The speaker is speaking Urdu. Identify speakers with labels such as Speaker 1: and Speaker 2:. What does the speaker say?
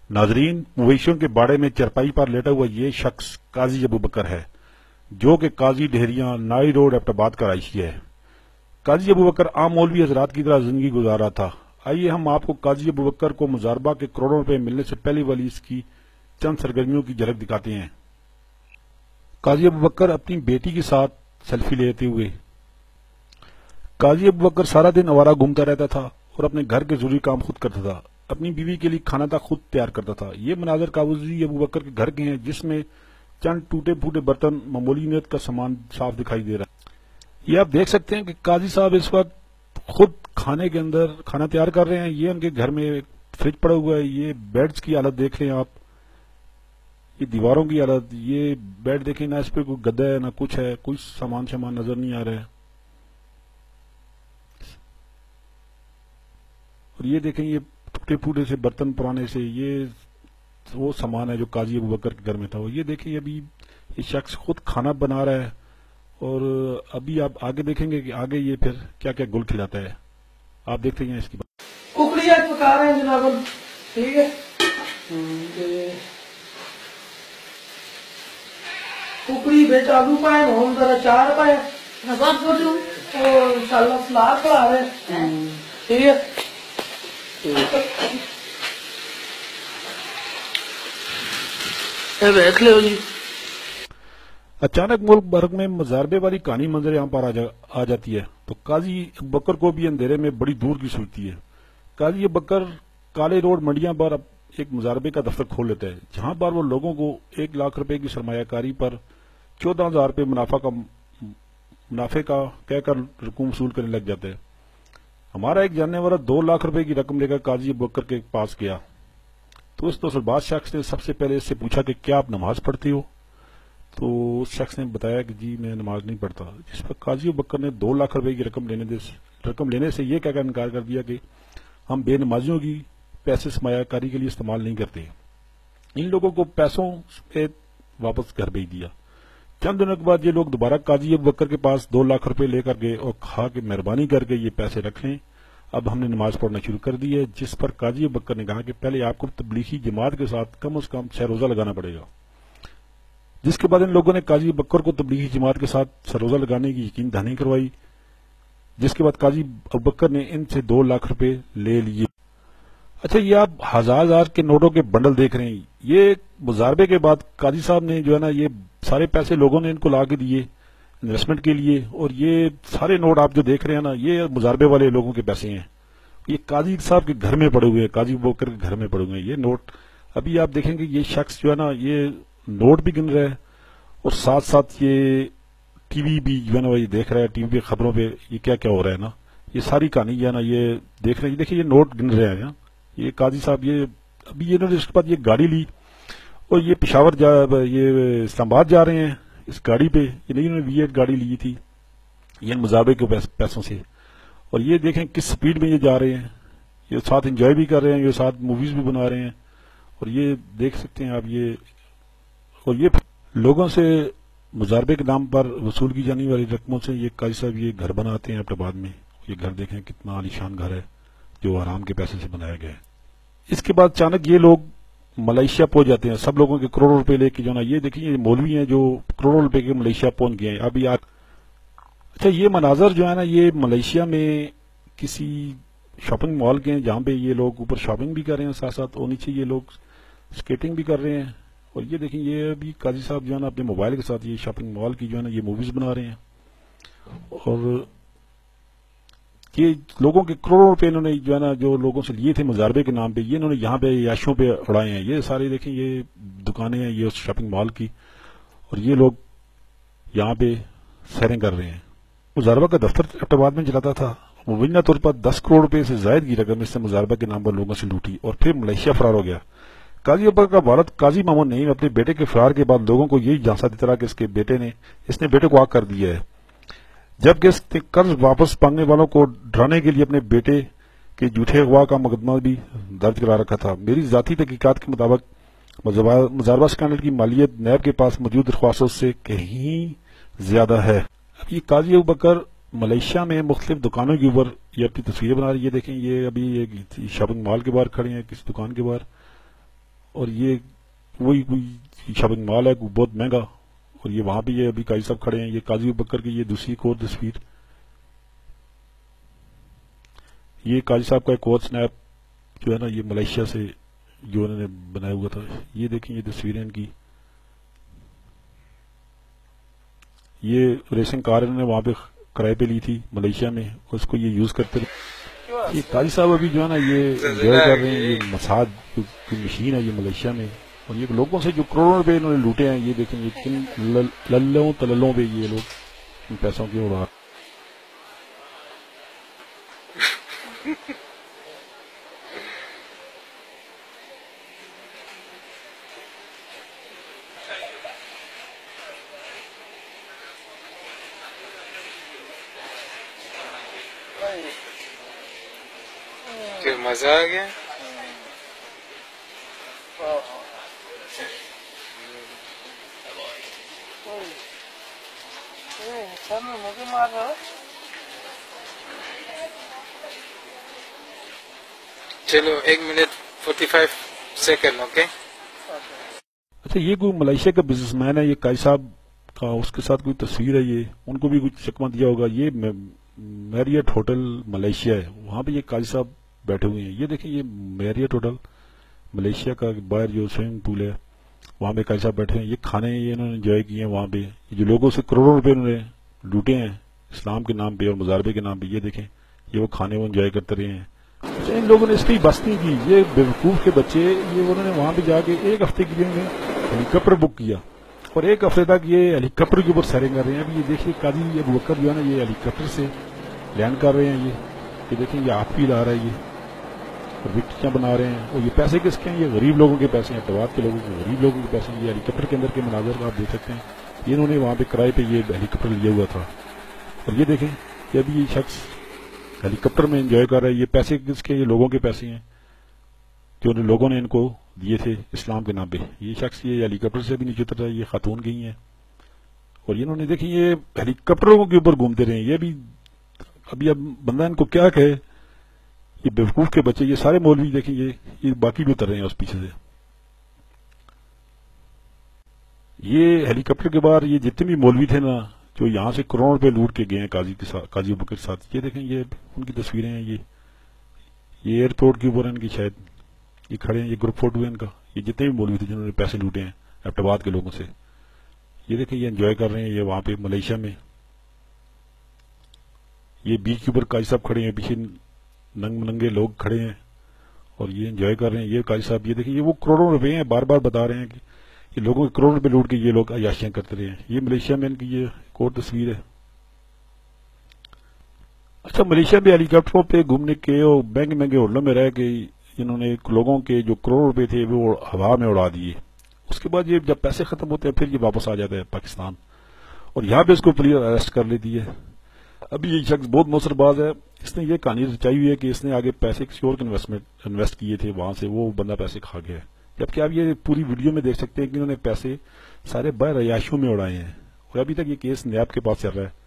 Speaker 1: ناظرین، مویشیوں کے باڑے میں چرپائی پر لیٹا ہوا یہ شخص قاضی ابو بکر ہے، جو کہ قاضی ڈہریاں نائی روڈ ایبٹ آباد کا رہائشی ہے۔ قاضی ابو بکر عام مولوی حضرات کی طرح زندگی گزار رہا تھا۔ آئیے ہم آپ کو قاضی ابو بکر کو مضاربہ کے کروڑوں روپے ملنے سے پہلے والی اس کی چند سرگرمیوں کی جھلک دکھاتے ہیں۔ قاضی ابو بکر اپنی بیٹی کے ساتھ سیلفی لیتے ہوئے۔ قاضی ابو بکر سارا دن آوارہ گھومتا رہتا تھا اور اپنے گھر کے ضروری کام خود کرتا تھا۔ اپنی بیوی کے لیے کھانا تک خود تیار کرتا تھا۔ یہ مناظر قاضی ابو بکر کے گھر کے ہیں، جس میں چند ٹوٹے پھوٹے برتن، معمولی نیت کا سامان صاف دکھائی دے رہا ہے۔ یہ آپ دیکھ سکتے ہیں کہ قاضی صاحب اس وقت خود کھانے کے اندر کھانا تیار کر رہے ہیں۔ یہ ان کے گھر میں فریج پڑا ہوا ہے۔ یہ بیڈز کی حالت دیکھ لیں آپ، یہ دیواروں کی حالت، یہ بیڈ دیکھیں، نہ اس پہ کوئی گدا ہے نہ کچھ ہے، کوئی سامان نظر نہیں آ رہا ہے۔ اور یہ دیکھیں، یہ ٹوٹے پھوٹے سے برتن پرانے سے، یہ وہ سامان ہے جو قاضی ابو بکر کے گھر میں تھا۔ یہ دیکھیں، ابھی یہ شخص خود کھانا بنا رہا ہے، اور ابھی آپ آگے دیکھیں گے کہ آگے یہ پھر کیا کیا گل کھلاتا ہے۔ آپ دیکھتے ہیں اس کی بات۔
Speaker 2: ککڑی آج پکا رہے ہیں جناب، ٹھیک ہے۔ ککڑی بیچ آلو پائے، ہم ذرا چار پائے، اور انشاءاللہ سلاد پڑا رہے ہیں، ٹھیک ہے۔ دیکھ لو جی،
Speaker 1: اچانک ملک بھر میں مضاربے والی کہانی منظر یہاں پر آ جاتی ہے تو قاضی ابو بکر کو بھی اندھیرے میں بڑی دور کی سوچتی ہے۔ قاضی ابو بکر کالے روڈ منڈیاں پر ایک مضاربے کا دفتر کھول لیتا ہے، جہاں پر وہ لوگوں کو 1 لاکھ روپے کی سرمایہ کاری پر 14,000 روپے منافع کا کہہ کر رقوم وصول کرنے لگ جاتا ہے۔ ہمارا ایک جاننے والا 2 لاکھ روپے کی رقم لے کر قاضی ابو بکر کے پاس گیا تو اس نوسرباز شخص نے سب سے پہلے اس سے پوچھا کہ کیا آپ نماز پڑھتے ہو؟ تو اس شخص نے بتایا کہ جی میں نماز نہیں پڑھتا، جس پر قاضی ابو بکر نے 2 لاکھ روپے کی رقم لینے سے یہ کہہ کر انکار کر دیا کہ ہم بے نمازیوں کی پیسے سرمایہ کاری کے لیے استعمال نہیں کرتے۔ ان لوگوں کو پیسوں پہ واپس گھر بھیج دیا۔ چند دنوں کے بعد یہ لوگ دوبارہ قاضی ابو بکر کے پاس 2 لاکھ روپے لے کر گئے اور کہا کہ مہربانی کر کے یہ پیسے رکھ لیں، اب ہم نے نماز پڑھنا شروع کر دی ہے۔ جس پر قاضی ابو بکر نے کہا کہ پہلے آپ کو تبلیغی جماعت کے ساتھ کم از کم 6 روزہ لگانا پڑے گا۔ جس کے بعد ان لوگوں نے قاضی ابو بکر کو تبلیغی جماعت کے ساتھ 6 روزہ لگانے کی یقین دہانی کروائی، جس کے بعد قاضی ابو بکر نے ان سے 2 لاکھ روپے لے لیے۔ اچھا، یہ آپ ہزار کے نوٹوں کے بنڈل دیکھ رہے ہیں۔ یہ مضاربے کے بعد قاضی صاحب نے جو ہے نا، یہ سارے پیسے لوگوں نے ان کو لا کے دیے انویسٹمنٹ کے لیے، اور یہ سارے نوٹ آپ جو دیکھ رہے ہیں نا، یہ مضاربے والے لوگوں کے پیسے ہیں۔ یہ قاضی صاحب کے گھر میں پڑے ہوئے ہیں، قاضی ابو بکر کے گھر میں پڑے ہوئے ہیں یہ نوٹ۔ ابھی آپ دیکھیں گے یہ شخص جو ہے نا، یہ نوٹ بھی گن رہا ہے اور ساتھ ساتھ یہ ٹی وی بھی جو ہے نا یہ دیکھ رہا ہے، ٹی وی پہ خبروں پہ یہ کیا کیا ہو رہا ہے نا، یہ ساری کہانی جو ہے نا یہ دیکھ رہے ہیں۔ دیکھیں، یہ نوٹ گن رہے ہیں یہ قاضی صاحب۔ یہ ابھی انہوں نے اس کے بعد یہ گاڑی لی اور یہ پشاور یہ اسلام آباد جا رہے ہیں اس گاڑی پہ۔ یہ نہیں، انہوں نے V8 گاڑی لی تھی یہ مضاربے کے پیسوں سے، اور یہ دیکھیں کس سپیڈ میں یہ جا رہے ہیں، یہ ساتھ انجوائے بھی کر رہے ہیں، یہ ساتھ موویز بھی بنا رہے ہیں، اور یہ دیکھ سکتے ہیں آپ یہ، اور یہ لوگوں سے مضاربے کے نام پر وصول کی جانے والی رقموں سے یہ قاضی صاحب یہ گھر بناتے ہیں ایبٹ آباد میں۔ یہ گھر دیکھیں کتنا عالیشان گھر ہے جو حرام کے پیسے سے بنایا گیا ہے۔ اس کے بعد اچانک یہ لوگ ملائیشیا پہنچ جاتے ہیں، سب لوگوں کے کروڑوں روپے لے کے جو نا، یہ دیکھیں یہ مولوی ہیں جو کروڑوں روپے کے ملائیشیا پہنچ گئے ہیں ابھی آج۔ اچھا، یہ مناظر جو ہے نا، یہ ملائیشیا میں کسی شاپنگ مال کے ہیں، جہاں پہ یہ لوگ اوپر شاپنگ بھی کر رہے ہیں ساتھ ساتھ، اور نیچے یہ لوگ سکیٹنگ بھی کر رہے ہیں۔ اور یہ دیکھیں، یہ ابھی قاضی صاحب جو ہے نا اپنے موبائل کے ساتھ یہ شاپنگ مال کی جو ہے نا یہ موویز بنا رہے ہیں، اور یہ لوگوں کے کروڑوں روپے انہوں نے جو ہے نا جو لوگوں سے لیے تھے مضاربے کے نام پہ، یہ انہوں نے یہاں پہ عیاشیوں پہ اڑائے ہیں۔ یہ سارے دیکھیں یہ دکانیں ہیں یہ اس شاپنگ مال کی، اور یہ لوگ یہاں پہ سیریں کر رہے ہیں۔ مضاربہ کا دفتر ایبٹ آباد میں چلاتا تھا، مبینہ طور پر 10 کروڑ روپے سے زائد کی رقم اس سے مضاربہ کے نام پر لوگوں سے لوٹی اور پھر ملائیشیا فرار ہو گیا۔ قاضی ابو بکر کا والد قاضی مامون نعیم اپنے بیٹے کے فرار کے بعد لوگوں کو یہی جھانسا دیتا رہا کہ اس نے بیٹے کو آگ کر دیا ہے، جبکہ اس نے قرض واپس مانگنے والوں کو ڈرانے کے لیے اپنے بیٹے کے جھوٹے اغوا کا مقدمہ بھی درج کرا رکھا تھا۔ میری ذاتی تحقیقات کے مطابق مضاربہ اسکینڈل کی مالیت نیب کے پاس موجود درخواستوں سے کہیں زیادہ ہے۔ اب یہ قاضی ابو بکر ملائیشیا میں مختلف دکانوں کے اوپر یہ اپنی تصویریں بنا رہی ہے۔ دیکھیں، یہ ابھی ایک شاپنگ مال کے باہر کھڑے ہیں، کسی دکان کے باہر، اور یہ وہی کوئی شاپنگ مال ہے بہت مہنگا، اور یہ وہاں پہ یہ ابھی قاضی صاحب کھڑے ہیں، یہ قاضی ابوبکر کی یہ دوسری ایک اور تصویر، یہ قاضی صاحب کا ایک اور سنیپ جو ہے نا یہ ملیشیا سے جو انہوں نے بنایا ہوا تھا، یہ دیکھیں یہ تصویریں ان کی، یہ ریسنگ کار انہوں نے وہاں پہ کرائے پہ لی تھی ملیشیا میں، اس کو یہ یوز کرتے رہے۔ یہ قاضی صاحب ابھی جو ہے نا یہ انجوائے کر رہے ہیں، یہ مساج کی مشین ہے یہ ملیشیا میں، اور یہ لوگوں سے جو کروڑوں روپے انہوں نے لوٹے ہیں، یہ دیکھیں یہ کن للوں تللوں پہ یہ لوگ ان پیسوں کی اڑا۔
Speaker 3: مزہ آ گیا۔ چلو 1 منٹ 45 سیکنڈ، اوکے۔
Speaker 1: اچھا یہ کوئی ملیشیا کا بزنس مین ہے، یہ قاضی صاحب کا اس کے ساتھ کوئی تصویر ہے، یہ ان کو بھی کچھ چکمہ دیا ہوگا، یہ میریٹ ہوٹل ملیشیا ہے، وہاں پہ یہ قاضی صاحب بیٹھے ہوئے ہیں، یہ دیکھیں یہ میریٹ ہوٹل ملیشیا کا باہر جو سوئمنگ پول ہے وہاں پہ قاضی صاحب بیٹھے ہیں، یہ کھانے یہ انہوں نے انجوائے کیے ہیں وہاں پہ، جو لوگوں سے کروڑوں روپے انہوں نے لوٹے ہیں اسلام کے نام پہ اور مزاربے کے نام پہ، یہ دیکھیں یہ وہ کھانے وہ انجوائے کرتے رہے ہیں۔ ان لوگوں نے اس کی بس نہیں کی، یہ بیوقوف کے بچے، یہ انہوں نے وہاں پہ جا کے 1 ہفتے کے لیے ہیلی کاپٹر بک کیا اور 1 ہفتے تک یہ ہیلی کاپٹر کے اوپر سیرنگ کر رہے ہیں۔ ابھی یہ دیکھیے قاضی ابوبکر جو ہے نا یہ ہیلی کاپٹر سے لینڈ کر رہے ہیں، یہ دیکھیں یہ آپ بھی لا رہا ہے، یہ اور وکٹیاں بنا رہے ہیں، اور یہ پیسے کس کے ہیں؟ یہ غریب لوگوں کے پیسے ہیں، اعتبار کے لوگوں کے، غریب لوگوں کے پیسے ہیں۔ یہ ہیلی کاپٹر کے اندر کے مناظر آپ دیکھ سکتے ہیں، یہ انہوں نے وہاں پہ کرائے پہ یہ ہیلی کاپٹر لیا ہوا تھا، اور یہ دیکھیں کہ ابھی یہ شخص ہیلی کاپٹر میں انجوائے کر رہا ہے۔ یہ پیسے کس کے؟ یہ لوگوں کے پیسے ہیں جو لوگوں نے ان کو دیے تھے اسلام کے نام پہ۔ یہ شخص یہ ہیلی کاپٹر سے بھی نیچے اتر رہا ہے، یہ خاتون گئی ہیں، اور انہوں نے دیکھیں یہ ہیلی کاپٹروں کے اوپر گھومتے رہے ہیں۔ یہ بھی ابھی اب بندہ ان کو کیا کہے، یہ بیوقوف کے بچے، یہ سارے مولوی دیکھیں یہ باقی بھی اتر رہے ہیں اس پیچھے سے۔ یہ ہیلی کاپٹر کے بعد یہ جتنے بھی مولوی تھے نا جو یہاں سے کروڑوں روپے لوٹ کے گئے ہیں قاضی ابوبکر کے ساتھ، یہ دیکھیں یہ ان کی تصویریں ہیں، یہ ایئرپورٹ کے اوپر ان کی شاید یہ کھڑے ہیں، یہ گروپ فوٹو ہے ان کا، یہ جتنے بھی مولوی تھے جنہوں نے پیسے لوٹے ہیں ایبٹ کے لوگوں سے، یہ دیکھیں یہ انجوائے کر رہے ہیں، یہ وہاں پہ ملیشیا میں یہ بیچ کے اوپر قاضی صاحب کھڑے ہیں، پیچھے ننگے لوگ کھڑے ہیں اور یہ انجوائے کر رہے ہیں۔ یہ قاضی صاحب یہ دیکھیں یہ وہ کروڑوں روپے ہیں، بار بار بتا رہے ہیں کہ یہ لوگوں کے کروڑوں روپے لوٹ کے یہ لوگ عیاشیاں کرتے رہے ہیں۔ یہ ملیشیا میں ان کی یہ ایک اور تصویر ہے۔ اچھا ملیشیا میں ہیلی کاپٹروں پہ گھومنے کے اور مہنگے ہوٹلوں میں رہ کے انہوں نے لوگوں کے جو کروڑوں روپے تھے وہ ہوا میں اڑا دیے، اس کے بعد یہ جب پیسے ختم ہوتے ہیں پھر یہ واپس آ جاتا ہے پاکستان، اور یہاں پہ اس کو پولیس اریسٹ کر لیتی ہے۔ ابھی یہ شخص بہت موثر باز ہے، اس نے یہ کہانی رچائی ہوئی ہے کہ اس نے آگے پیسے کسی اور کے انویسٹ کیے تھے، وہاں سے وہ بندہ پیسے کھا گیا ہے، جبکہ آپ یہ پوری ویڈیو میں دیکھ سکتے ہیں کہ انہوں نے پیسے سارے باہر عیاشیوں میں اڑائے ہیں، اور ابھی تک یہ کیس نیب کے پاس چل رہا ہے۔